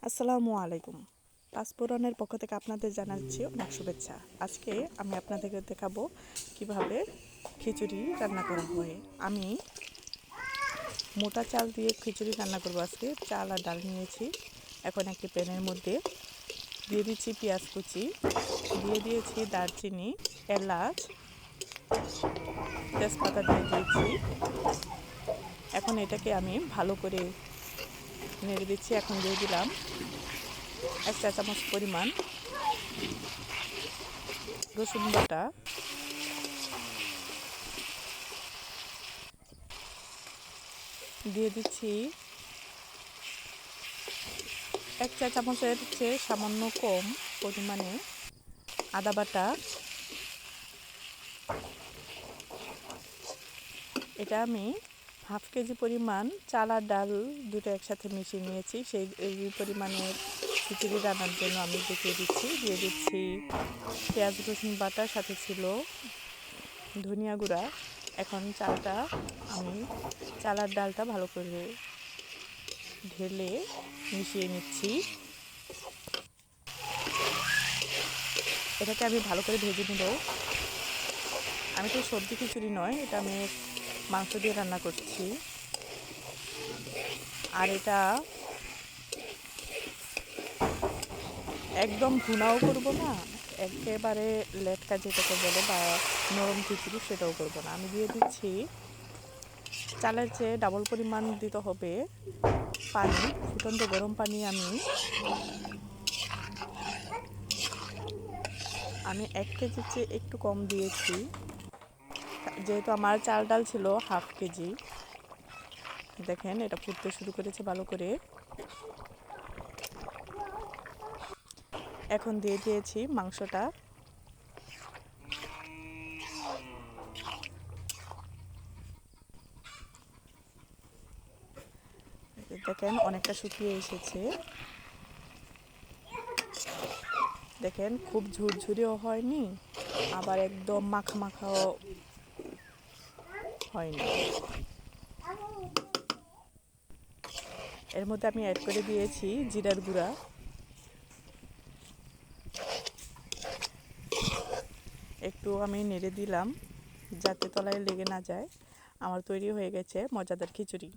আসসালামু আলাইকুম। পাঁচফোড়নের পক্ষ থেকে আপনাদের জানাচ্ছি অনেক শুভেচ্ছা। আজকে আমি আপনাদেরকে দেখাবো কিভাবে খিচুড়ি রান্না করা হয়। আমি মোটা চাল দিয়ে খিচুড়ি রান্না করবো আজকে। চাল আর ডাল নিয়েছি। এখন একটি প্যানের মধ্যে দিয়ে দিচ্ছি পেঁয়াজ কুচি, দিয়ে দিয়েছি দারচিনি, এলাচ, তেজপাতা দিয়ে দিয়েছি। এখন এটাকে আমি ভালো করে নেড়ে দিচ্ছি। এখন দিয়ে দিলাম 1 চা চামচ পরিমাণ রসুন বাটা, দিয়ে দিচ্ছি 1 চা চামচের চেয়ে সামান্য কম পরিমাণে আদা বাটা। এটা আমি হাফ কেজি পরিমাণ চাল আর ডাল দুটো একসাথে মিশিয়ে নিয়েছি। এই পরিমাণের খিচুড়ি রান্নার জন্য আমি দেখিয়ে দিচ্ছি। দিয়ে দিচ্ছি পেঁয়াজ রসুন বাটার সাথে ছিল ধনিয়া গুঁড়া। এখন আমি চাল আর ডালটা ভালো করে ঢেলে মিশিয়ে নিচ্ছি। এটাকে আমি ভালো করে ভেজে নেব। আমি তো সবজি খিচুড়ি নয়, এটা আমি মাংস দিয়ে রান্না করছি। আর এটা একদম ভুনাও করব না, একেবারে লেটকা যেটাকে বলে বা নরম খিচুড়ি সেটাও করব না। আমি দিয়ে দিচ্ছি চালের চেয়ে ডাবল পরিমাণ দিতে হবে পানি, ফুটন্ত গরম পানি। আমি 1 কেজির চেয়ে একটু কম দিয়েছি, যেহেতু আমার চাল ডাল ছিল হাফ কেজি। দেখেন এটা ফুটতে শুরু করেছে ভালো করে। এখন দিয়ে দিয়েছি মাংসটা। দেখেন অনেকটা শুকিয়ে এসেছে। দেখেন খুব ঝুরঝুরিও হয়নি, আবার একদম মাখা মাখাও হয়নি। এর মধ্যে আমি অ্যাড করে দিয়েছি জিরার গুঁড়া। একটু আমি নেড়ে দিলাম যাতে তলায় লেগে না যায়। আমার তৈরি হয়ে গেছে মজাদার খিচুড়ি।